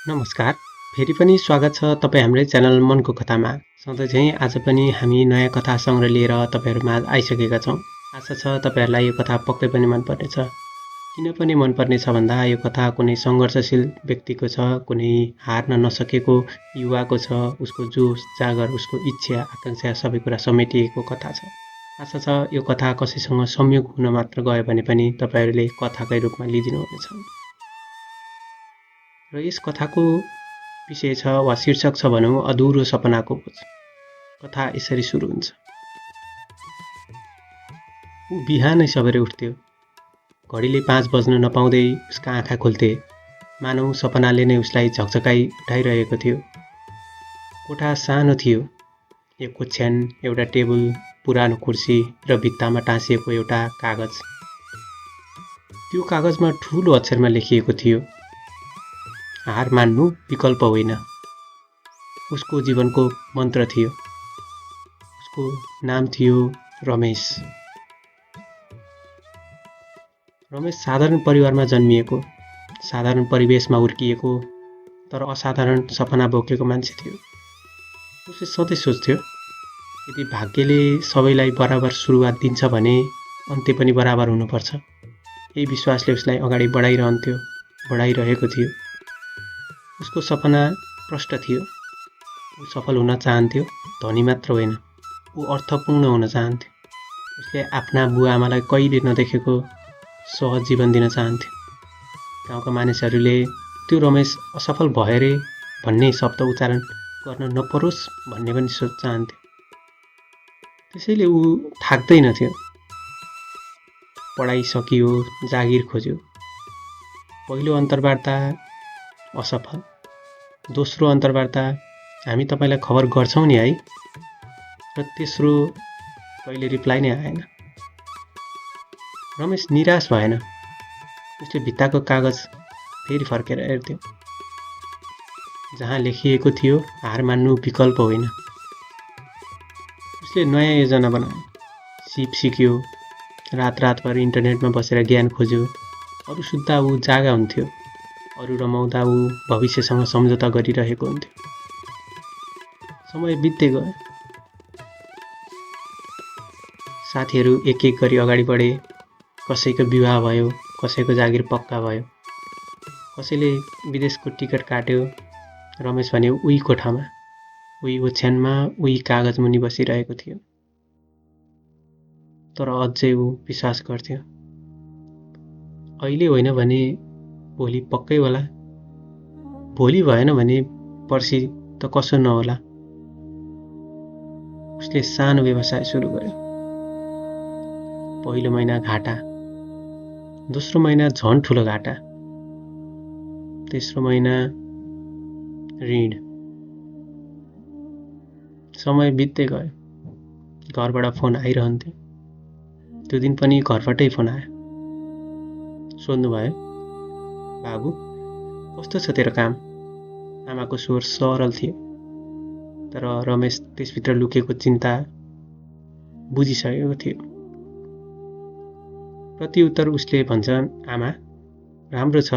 नमस्कार। फेरि पनि स्वागत छ तपाईँ हाम्रै च्यानल मनको कथामा। सधैँ झैँ आज पनि हामी नयाँ कथा सङ्ग्रह लिएर तपाईँहरूमा आइसकेका छौँ। आशा छ तपाईँहरूलाई यो कथा पक्कै पनि मनपर्नेछ। किन पनि मनपर्नेछ भन्दा यो कथा कुनै सङ्घर्षशील व्यक्तिको छ, कुनै हार्न नसकेको युवाको छ, उसको जोस जाँगर, उसको इच्छा आकाङ्क्षा सबै कुरा समेटिएको कथा छ। आशा छ यो कथा कसैसँग संयोग हुन मात्र गयो भने पनि तपाईँहरूले कथाकै रूपमा लिइदिनुहुनेछ। र यस कथाको विषय छ वा शीर्षक छ भनौँ अधुरो सपनाको खोज। कथा यसरी सुरु हुन्छ। ऊ बिहानै सबेरै उठ्थ्यो। घडीले 5 बज्न नपाउँदै उसका आँखा खुल्थे। मानौ सपनाले नै उसलाई झकझकाई उठाइरहेको थियो। कोठा सानो थियो। एक ओछ्यान, एउटा टेबल, पुरानो कुर्सी र भित्तामा टाँसिएको एउटा कागज। त्यो कागजमा ठुलो अक्षरमा लेखिएको थियो, हार मान्नु विकल्प होइन। उसको जीवनको मन्त्र थियो। उसको नाम थियो रमेश। रमेश साधारण परिवारमा जन्मिएको, साधारण परिवेशमा हुर्किएको, तर असाधारण सपना बोकेको मान्छे थियो। उसले सधैँ सोच्थ्यो, यदि भाग्यले सबैलाई बराबर सुरुवात दिन्छ भने अन्त्य पनि बराबर हुनुपर्छ। यही विश्वासले उसलाई अगाडि बढाइरहेको थियो। उसको सपना प्रष्ट थियो। ऊ सफल हुन चाहन्थ्यो, धनी मात्र होइन, ऊ अर्थपूर्ण हुन चाहन्थ्यो। उसले आफ्ना बुवा आमालाई कहिले नदेखेको सहज जीवन दिन चाहन्थ्यो। गाउँका मानिसहरूले त्यो रमेश असफल भयो रे भन्ने शब्द उच्चारण गर्न नपरोस् भन्ने पनि चाहन्थ्यो। त्यसैले ऊ थाक्दैनथ्यो। पढाइ सकियो, जागिर खोज्यो। पहिलो अन्तर्वार्ता असफल, दोस्रो अन्तर्वार्ता हामी तपाईँलाई खबर गर्छौँ नि है, र तेस्रो कहिले रिप्लाई नै आएन। रमेश निराश भएन। उसले भित्ताको कागज फेरि फर्केर हेर्थ्यो। जहाँ लेखिएको थियो हार मान्नु विकल्प होइन। उसले नयाँ योजना बनायो, सिप सिक्यो, रातभर इन्टरनेटमा बसेर ज्ञान खोज्यो। अरू सुत्दा ऊ जागा हुन्थ्यो, अरू रमाउँदा ऊ भविष्यसँग सम्झौता गरिरहेको हुन्थ्यो। समय बित्दै गयो। साथीहरू एक एक गरी अगाडि बढे। कसैको विवाह भयो, कसैको जागिर पक्का भयो, कसैले विदेशको टिकट काट्यो। रमेश भने उही कोठामा, उही ओछ्यानमा, उही कागज मुनि बसिरहेको थियो। तर अझै ऊ विश्वास गर्थ्यो, अहिले होइन भने भोलि पक्कै होला, भोलि भएन भने पर्सि त कसो नहोला। उसले सानो व्यवसाय सुरु गर्यो। पहिलो महिना घाटा, दोस्रो महिना झन् ठुलो घाटा, तेस्रो महिना ऋण। समय बित्दै गयो। घरबाट फोन आइरहन्थ्यो। त्यो दिन पनि घरबाटै फोन आयो। सोध्नुभयो, बाबु कस्तो छ तेरो काम? आमाको स्वर सरल थियो, तर रमेश त्यसभित्र लुकेको चिन्ता बुझिसकेको थियो। प्रत्युत्तर उसले भन्छ, आमा राम्रो छ।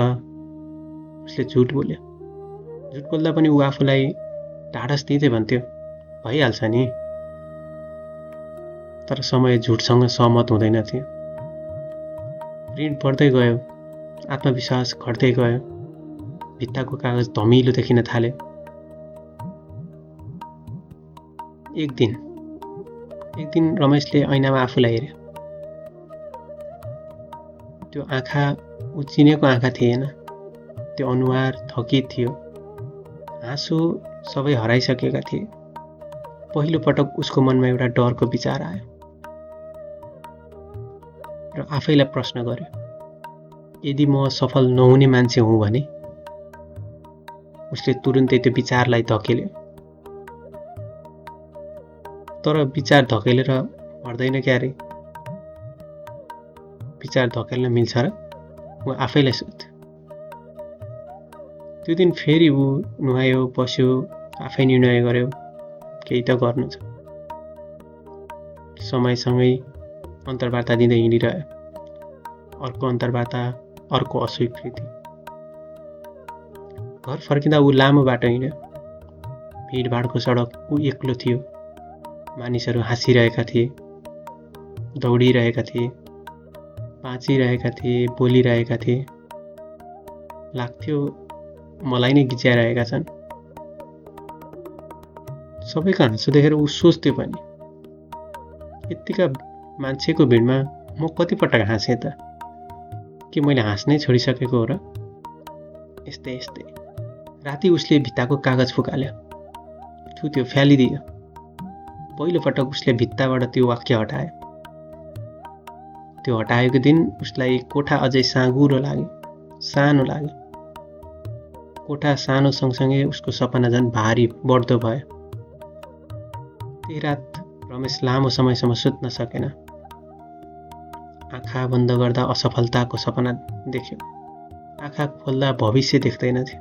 उसले झुट बोल्यो। झुट बोल्दा पनि ऊ आफूलाई ढाडस दिँदै भन्थ्यो, भइहाल्छ नि। तर समय झुटसँग सहमत हुँदैन थियो। ऋण बढ्दै गयो, आत्मविश्वास घट्दै गयो, भित्ताको कागज धमिलो देखिन थाल्यो। एक दिन रमेशले ऐनामा आफूलाई हेर्यो। त्यो आँखा ऊ चिनेको आँखा थिएन। त्यो अनुहार थकित थियो। हाँसो सबै हराइसकेका थिए। पहिलो पटक उसको मनमा एउटा डरको विचार आयो र आफैलाई प्रश्न गर्यो, यदि म सफल नहुने मान्छे हुँ भने? उसले तुरुन्तै त्यो विचारलाई धकेल्यो। तर विचार धकेलेर मर्दैन क्यारे? विचार धकेल्न मिल्छ र? ऊ आफैलाई सोध्यो। त्यो दिन फेरि ऊ नुहायो, बस्यो, आफै निर्णय गर्यो, केही त गर्नु छ। समयसँगै अन्तर्वार्ता दिँदै हिँडिरह्यो। अर्को अन्तर्वार्ता, अर्को अस्वीकृति। घर फर्किँदा ऊ लामो बाटो हिँड्यो। भिडभाडको सडक, ऊ एक्लो थियो। मानिसहरू हाँसिरहेका थिए, दौडिरहेका थिए, बाँचिरहेका थिए, बोलिरहेका थिए। लाग्थ्यो मलाई नै गिच्याइरहेका छन्। सबैको हाँसो देखेर ऊ सोच्थ्यो पनि, यत्तिका मान्छेको भिडमा म कतिपटक हाँसेँ त? के मैले हाँस्नै छोडिसकेको हो र? यस्तै यस्तै। राति उसले भित्ताको कागज फुकाल्यो, थुत्यो, फ्यालिदियो। पहिलोपटक उसले भित्ताबाट त्यो वाक्य हटायो। त्यो हटाएको दिन उसलाई कोठा अझै साँघुरो लाग्यो, सानो लाग्यो। कोठा सानो सँगसँगै उसको सपना झन् भारी बढ्दो भयो। त्यही रात रमेश लामो समयसम्म सुत्न सकेन। आँखा बन्द गर्दा असफलताको सपना देख्यो, आँखा खोल्दा भविष्य देख्दैनथ्यो।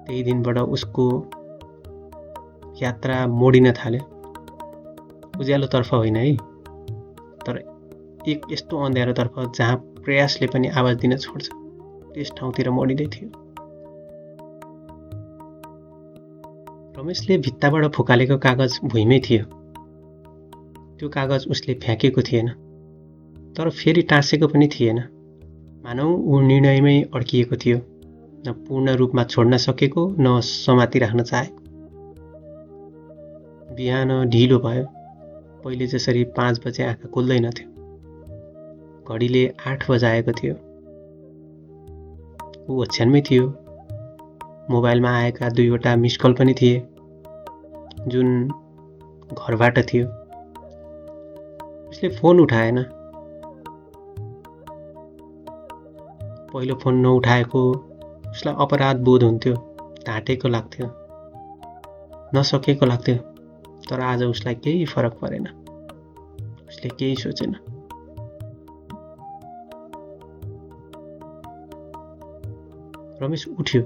त्यही दिनबाट उसको यात्रा मोडिन थाल्यो। उज्यालोतर्फ होइन है, तर एक यस्तो अँध्यारोतर्फ जहाँ प्रयासले पनि आवाज दिन छोड्छ, त्यस ठाउँतिर मोडिँदै थियो। रमेशले भित्ताबाट फुकालेको कागज भुइँमै थियो। त्यो कागज उसले फ्याँकेको थिएन, तर फेरि टाँसेको पनि थिएन। मानौ ऊ निर्णयमै अड्किएको थियो, न पूर्ण रूपमा छोड्न सकेको, न समातिराख्न चाहेको। बिहान ढिलो भयो। पहिले जसरी 5 बजे आँखा खुल्दैनथ्यो। घडीले 8 बजाएको थियो। ऊ ओछ्यानमै थियो। मोबाइलमा आएका 2वटा मिस कल पनि थिए, जुन घरबाट थियो। उसले फोन उठाएन। पहिलो फोन नउठाएको उसलाई अपराध बोध हुन्थ्यो, ढाँटेको लाग्थ्यो, नसकेको लाग्थ्यो। तर आज उसलाई केही फरक परेन। उसले केही सोचेन। रमेश उठ्यो,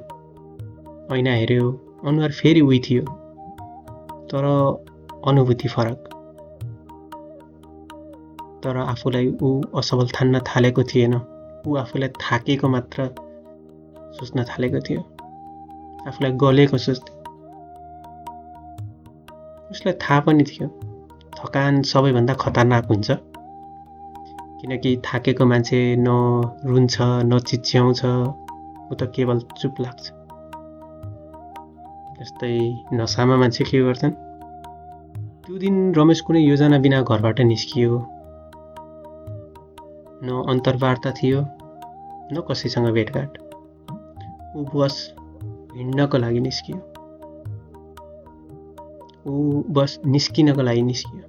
ऐना हेर्यो, अनुहार फेरि उही थियो, तर अनुभूति फरक। तर आफूलाई ऊ असफल ठान्न थालेको थिएन। ऊ आफूलाई थाकेको मात्र सोच्न थालेको थियो, आफूलाई गलेको सोच्थ्यो। उसलाई थाहा पनि थियो थकान सबैभन्दा खतरनाक हुन्छ, किनकि थाकेको मान्छे न रुन्छ न चिच्याउँछ, ऊ त केवल चुप लाग्छ। जस्तै नसामा मान्छे के गर्छन्। त्यो दिन रमेश कुनै योजना बिना घरबाट निस्कियो। न अन्तर्वार्ता थियो, न कसैसँग भेटघाट। ऊ बस हिँड्नको लागि निस्कियो। ऊ बस निस्किनको लागि निस्कियो।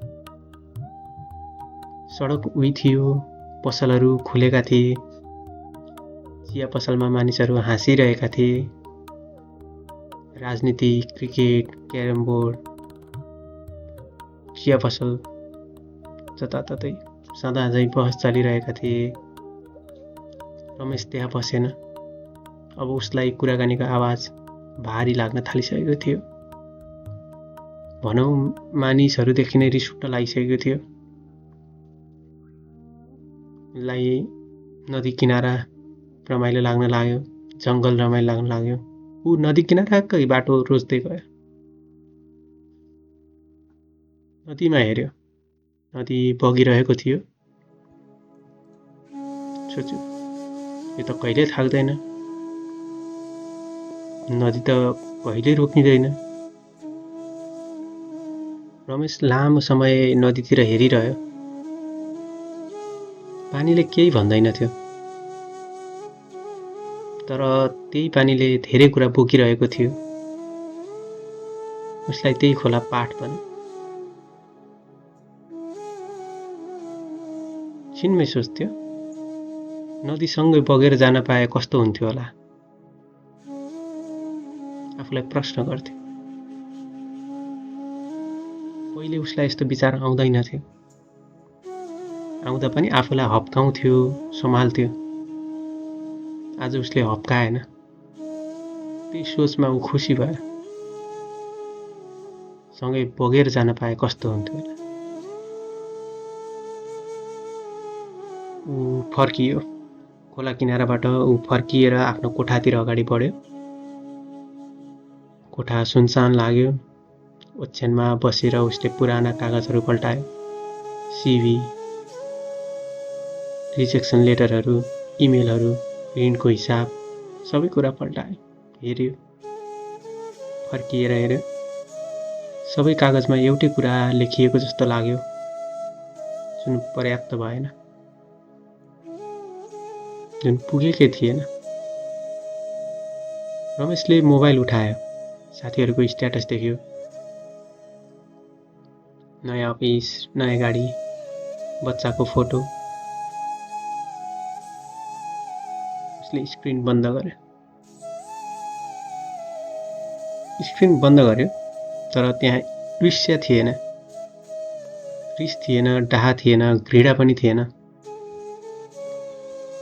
सडक उही थियो, पसलहरू खुलेका थिए, चिया पसलमा मानिसहरू हाँसिरहेका थिए। राजनीति, क्रिकेट, क्यारम बोर्ड, चिया पसल जताततै सदा झैँ बहस चलिरहेका थिए। रमेश त्यहाँ बसेन। अब उसलाई कुराकानीको आवाज भारी लाग्न थालिसकेको थियो। भनौँ मानिसहरूदेखि नै रिस उठ्न लागिसकेको थियो। उसलाई नदी किनारा रमाइलो लाग्न लाग्यो, जङ्गल रमाइलो लाग्न लाग्यो। ऊ नदी किनाराकै बाटो रोज्दै गयो। नदीमा हेऱ्यो, नदी बगिरहेको थियो। सोच्यो, यो त कहिल्यै थाक्दैन, नदी त कहिल्यै रोकिँदैन। रमेश लामो समय नदीतिर हेरिरह्यो। पानीले केही भन्दैनथ्यो, तर त्यही पानीले धेरै कुरा बोकिरहेको थियो। उसलाई त्यही खोला पाठ बन्यो। छिनमै सोच्थ्यो, नदीसँगै बगेर जान पाए कस्तो हुन्थ्यो होला। आफूलाई प्रश्न गर्थ्यो। पहिले उसलाई यस्तो विचार आउँदैनथ्यो। आउँदा पनि आफूलाई हप्काउँथ्यो, सम्हाल्थ्यो। आज उसले हप्काएन। त्यही सोचमा ऊ खुसी भयो। सँगै बगेर जान पाए कस्तो हुन्थ्यो होला। ऊ फर्कियो, खोला किनाराबाट ऊ फर्किएर आफ्नो कोठातिर अगाडि बढ्यो। कोठा सुनसान लाग्यो। ओछ्यानमा बसेर उसले पुराना कागजहरू पल्टायो। सिभी, रिजेक्सन लेटरहरू, इमेलहरू, ऋणको हिसाब, सबै कुरा पल्टायो। हेऱ्यो, फर्किएर हेऱ्यो। सबै कागजमा एउटै कुरा लेखिएको जस्तो लाग्यो, जुन पर्याप्त भएन, जुन पुगेकै थिएन। रमेशले मोबाइल उठायो, साथीहरूको स्ट्याटस देख्यो। नयाँ अफिस, नयाँ गाडी, बच्चाको फोटो। उसले स्क्रिन बन्द गर्यो। स्क्रिन बन्द गर्यो, तर त्यहाँ ईर्ष्या थिएन, रिस थिएन, डाहा थिएन, घृणा पनि थिएन।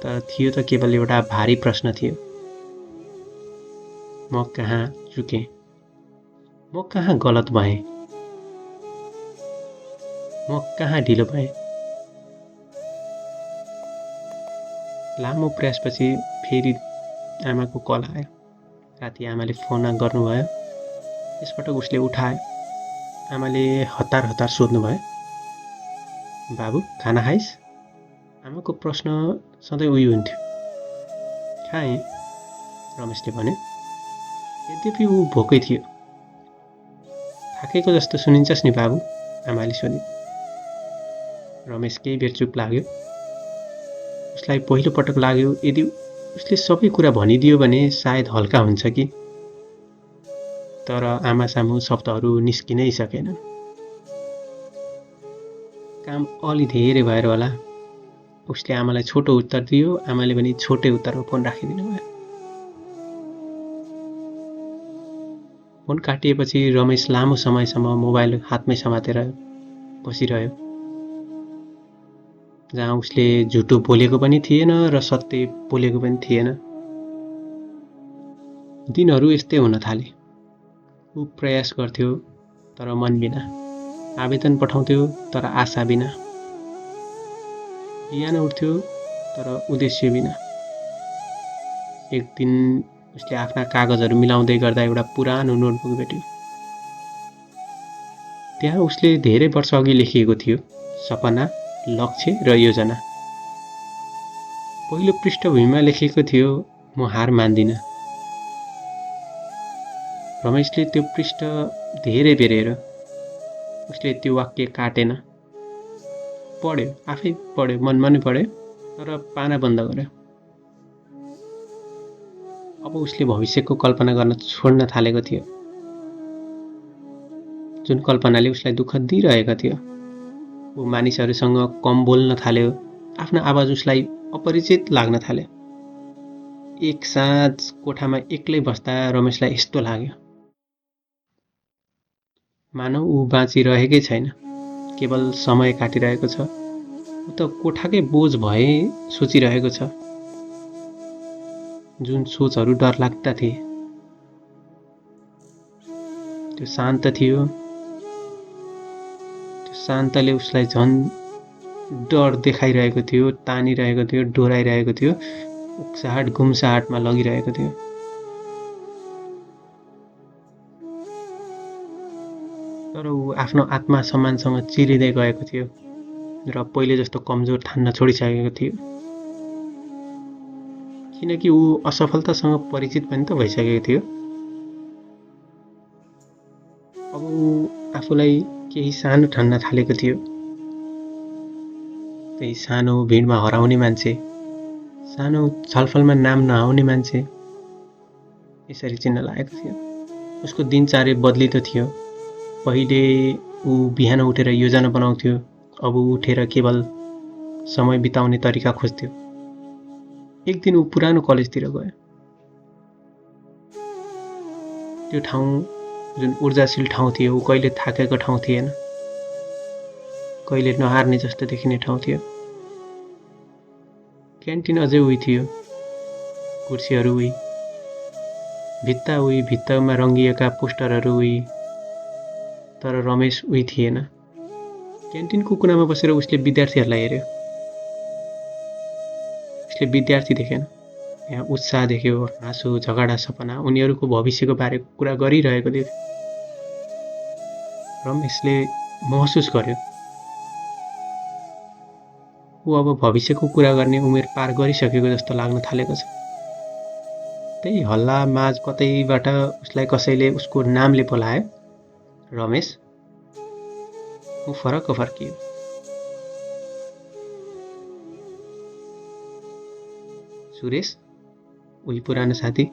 तर थियो त केवल एउटा भारी प्रश्न थियो। म कहाँ चुकेँ? म कहाँ गलत भएँ? म कहाँ ढिलो भएँ? लामो प्रयासपछि फेरि आमाको कल आयो। राति आमाले फोन गर्नुभयो। यसपटक उसले उठायो। आमाले हतार हतार सोध्नुभयो, बाबु खाना खाइस्? आमाको प्रश्न सधैँ उही हुन्थ्यो। खाएँ, रमेशले भन्यो। यद्यपि ऊ भोकै थियो। थाकेको जस्तो सुनिन्छस् नि बाबु, आमाले सोधिन्। रमेश केही बेर चुप लाग्यो। उसलाई पहिलो पटक लाग्यो यदि उसले सबै कुरा भनिदियो भने सायद हल्का हुन्छ कि। तर आमा सामु शब्दहरू निस्किनै सकेनन्। काम अलि धेरै भएर होला। उसले आमालाई छोटो उत्तर दियो। आमाले पनि छोटै उत्तरमा फोन राखिदिनु भयो। फोन काटिएपछि रमेश लामो समयसम्म मोबाइल हातमै समातेर बसिरह्यो, जहाँ उसले झुटो बोलेको पनि थिएन र सत्य बोलेको पनि थिएन। दिनहरू यस्तै हुन थाले। ऊ प्रयास गर्थ्यो तर मन बिना, आवेदन पठाउँथ्यो तर आशा बिना, बिहान उठ्थ्यो तर उद्देश्य बिना। एक दिन उसले आफ्ना कागजहरू मिलाउँदै गर्दा एउटा पुरानो नोटबुक भेट्यो। त्यहाँ उसले धेरै वर्ष अघि लेखिएको थियो, सपना, लक्ष्य र योजना। पहिलो पृष्ठभूमिमा लेखिएको थियो, म हार मान्दिनँ। रमेशले त्यो पृष्ठ धेरै बेर हेऱ्यो। उसले त्यो वाक्य काटेन। पढ्यो, आफै पढ्यो, मनमा नै पढ्यो, तर पाना बन्द गर्यो। अब उसले भविष्यको कल्पना गर्न छोड्न थालेको थियो, जुन कल्पनाले उसलाई दुःख दिइरहेको थियो। ऊ मानिसहरूसँग कम बोल्न थाल्यो। आफ्नो आवाज उसलाई अपरिचित लाग्न थाल्यो। एक साँझ कोठामा एक्लै बस्दा रमेशलाई यस्तो लाग्यो, मानव ऊ बाँचिरहेकै छैन, केवल समय काटिरहेको छ। ऊ त कोठाकै बोझ भए सोचिरहेको छ। जुन सोचहरू डरलाग्दा थिए, त्यो शान्त थियो। त्यो शान्तले उसलाई झन् डर देखाइरहेको थियो, तानिरहेको थियो, डोराइरहेको थियो, उक्साहट गुम्साहटमा लगिरहेको थियो। तर ऊ आफ्नो आत्मा सम्मानसँग चिरिँदै गएको थियो र पहिले जस्तो कमजोर ठान्न छोडिसकेको थियो, किनकि ऊ असफलतासँग परिचित पनि त भइसकेको थियो। अब ऊ आफूलाई केही सानो ठान्न थालेको थियो। त्यही सानो भिडमा हराउने मान्छे, सानो छलफलमा नाम नआउने मान्छे, यसरी चिन्न लागेको थियो। उसको दिनचर्या बदलितो थियो। पहिले ऊ बिहान उठेर योजना बनाउँथ्यो, अब ऊ उठेर केवल समय बिताउने तरिका खोज्थ्यो। एक दिन ऊ पुरानो कलेजतिर गयो। त्यो ठाउँ जुन ऊर्जाशील ठाउँ थियो, ऊ कहिले थाकेको ठाउँ थिएन, कहिले नहार्ने जस्तो देखिने ठाउँ थियो। क्यान्टिन अझै उही थियो, कुर्सीहरू उही, भित्ता उही, भित्तामा रङ्गिएका पोस्टरहरू उही, तर रमेश उही थिएन। क्यान्टिनको कुनामा बसेर उसले विद्यार्थीहरूलाई हेऱ्यो। उसले विद्यार्थी देखेन। यहाँ उत्साह देख्यो, हाँसो, झगडा, सपना, उनीहरूको भविष्यको बारेको कुरा गरिरहेको देख्यो। रमेशले महसुस गर्यो ऊ अब भविष्यको कुरा गर्ने उमेर पार गरिसकेको जस्तो लाग्न थालेको छ। त्यही हल्ला माझ कतैबाट उसलाई कसैले उसको नामले बोलायो। रमेश। ऊ फरक फर्कियो। सुरेश। उही पुरानो साथी।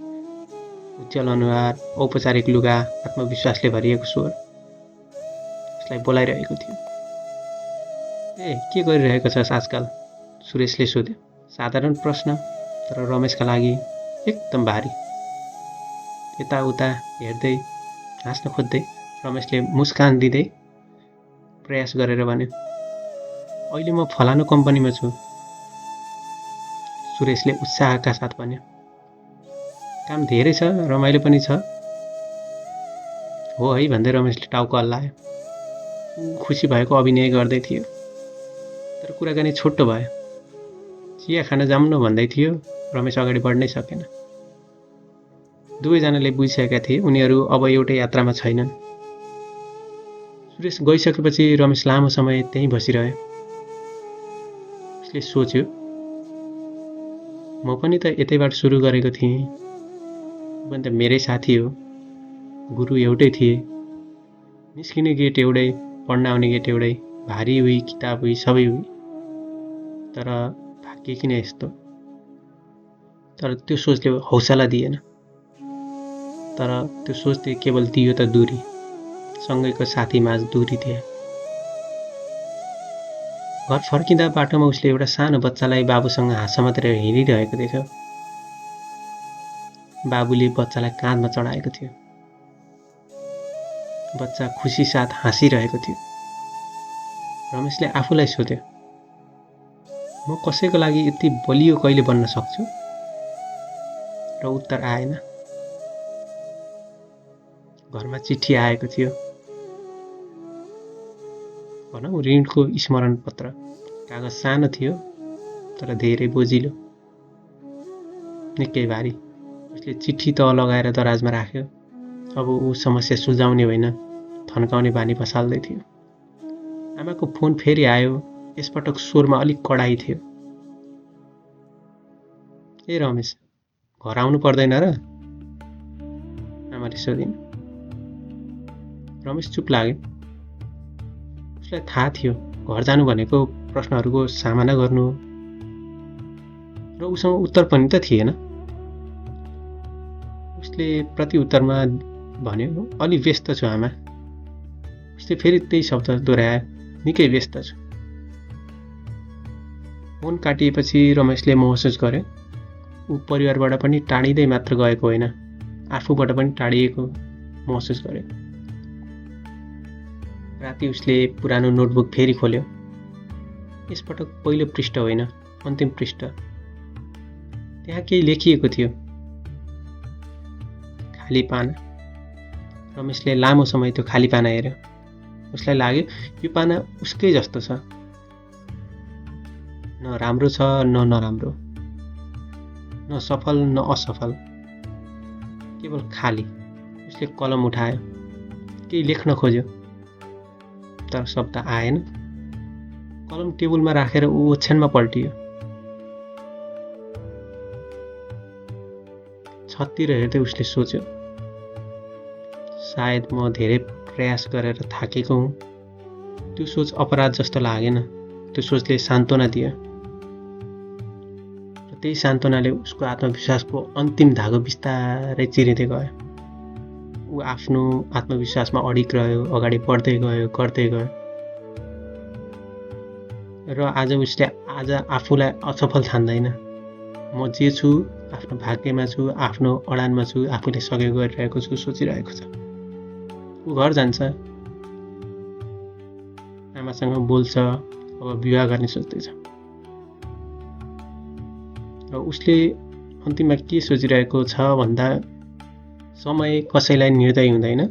उज्जवल अनुहार, औपचारिक लुगा, आत्मविश्वासले भरिएको स्वर उसलाई बोलाइरहेको थियो। ए के गरिरहेको छस् आजकल? सुरेशले सोध्यो। साधारण प्रश्न, तर रमेशका लागि एकदम भारी। यताउता हेर्दै हाँस्न खोज्दै रमेशले मुस्कान दिँदै प्रयास गरेर भन्यो, अहिले म फलानु कम्पनीमा छु। सुरेशले उत्साहका साथ भन्यो, काम धेरै छ, रमाइलो पनि छ। हो है भन्दै रमेशले टाउको हल्लायो। ऊ खुसी भएको अभिनय गर्दै थियो, तर कुराकानी छोटो भयो। चिया खान जाऊँ न भन्दै थियो। रमेश अगाडि बढ्नै सकेन। दुवैजनाले बुझिसकेका थिए उनीहरू अब एउटै यात्रामा छैनन्। सुरेश गइसकेपछि रमेश लामो समय त्यहीँ बसिरह्यो। उसले सोच्यो, म पनि त यतैबाट सुरु गरेको थिएँ। ऊ पनि त मेरै साथी हो। गुरु एउटै थिए। निस्किने गेट एउटै, पढ्न आउने गेट एउटै, भारी हुई, किताब हुई, सबै हुई। तर भाग्य किन यस्तो? तर त्यो सोचले हौसला दिएन। तर त्यो सोचले केवल दियो त दूरी। सँगैको साथी माझ दूरी थिए। घर फर्किँदा बाटोमा उसले एउटा सानो बच्चालाई बाबुसँग हाँस मात्रै हिँडिरहेको देख्यो। बाबुले बच्चालाई काँधमा चढाएको थियो। बच्चा खुसी साथ हाँसिरहेको थियो। रमेशले आफूलाई सोध्यो, म कसैको लागि यति बलियो कहिले बन्न सक्छु? र उत्तर आएन। घरमा चिठी आएको थियो। भनौँ ऋणको स्मरण पत्र। कागज सानो थियो, तर धेरै बोजिलो, निकै भारी। उसले चिठी तह लगाएर दराजमा राख्यो। अब ऊ समस्या सुल्झाउने होइन, थन्काउने बानी बसाल्दै थियो। आमाको फोन फेरि आयो। यसपटक स्वरमा अलिक कडाइ थियो। ए रमेश, घर आउनु पर्दैन र? आमाले सोधिन्। रमेश चुप लाग्यो। उसलाई थाहा थियो घर जानु भनेको प्रश्नहरूको सामना गर्नु हो, र उसँग उत्तर पनि त थिएन। उसले प्रत्युत्तरमा भन्यो, अलि व्यस्त छु आमा। उसले फेरि त्यही शब्द दोहोऱ्यायो, निकै व्यस्त छु। फोन काटिएपछि रमेशले महसुस गर्यो ऊ परिवारबाट पनि टाढिँदै मात्र गएको होइन, आफूबाट पनि टाढिएको महसुस गर्यो। राति उसले पुरानो नोटबुक फेरि खोल्यो। यसपटक पहिलो पृष्ठ होइन, अन्तिम पृष्ठ। त्यहाँ केही लेखिएको थियो। खाली पाना। रमेशले लामो समय त्यो खाली पाना हेर्यो। उसलाई लाग्यो यो पाना उसकै जस्तो छ। न राम्रो छ न नराम्रो, न सफल न असफल, केवल खाली। उसले कलम उठायो, केही लेख्न खोज्यो, तर शब्द आएन। कलम टेबलमा राखेर ऊ ओछ्यानमा पल्टियो। छततिर हेर्दै उसले सोच्यो, सायद म धेरै प्रयास गरेर थाकेको हुँ। त्यो सोच अपराध जस्तो लागेन। त्यो सोचले सान्त्वना दियो। र त्यही सान्त्वनाले उसको आत्मविश्वासको अन्तिम धागो बिस्तारै चिरिँदै गयो। ऊ आफ्नो आत्मविश्वासमा अडिग रह्यो, अगाडि बढ्दै गयो, गर्दै गयो। र आज उसले आफूलाई असफल ठान्दैन। म जे छु, आफ्नो भाग्यमा छु, आफ्नो अडानमा छु, आफूले सकेको गरिरहेको छु, सोचिरहेको छ। ऊ घर जान्छ, आमासँग बोल्छ, अब विवाह गर्ने सोच्दैछ। र उसले अन्तिममा के सोचिरहेको छ भन्दा, समय कसैलाई निर्दय हुँदैन।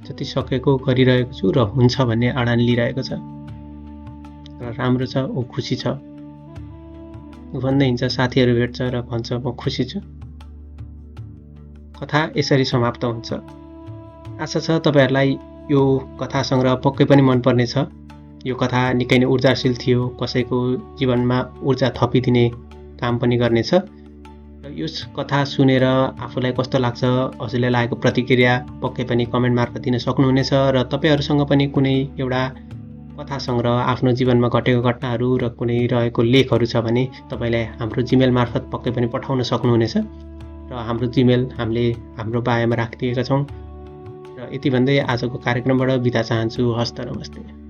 जति सकेको गरिरहेको छु र हुन्छ भन्ने अडान लिइरहेको छ। र राम्रो छ, ऊ खुसी छ। ऊ भन्दै हिँड्छ, साथीहरू भेट्छ र भन्छ म खुसी छु। कथा यसरी समाप्त हुन्छ। आशा छ तपाईहरुलाई यो कथा संग्रह पक्कै पनि मनपर्ने छ। यो कथा निकै नै ऊर्जाशील थियो, कसैको जीवनमा ऊर्जा थपिदिने काम पनि गर्नेछ। र यस कथा सुनेर आफूलाई कस्तो लाग्छ, हजुरलाई लागेको प्रतिक्रिया पक्कै पनि कमेन्ट मार्फत दिन सक्नुहुनेछ। र तपाईहरुसँग पनि कुनै एउटा कथा संग्रह, आफ्नो जीवनमा घटेको घटनाहरू र कुनै रहेको लेखहरू छ भने तपाईले हाम्रो जिमेल मार्फत पक्कै पनि पठाउन सक्नुहुनेछ। र हाम्रो जिमेल हामीले हाम्रो बायोमा राखिदिएका छौं। र यति भन्दै आजको कार्यक्रमबाट बिदा चाहन्छु। हस्त नमस्ते।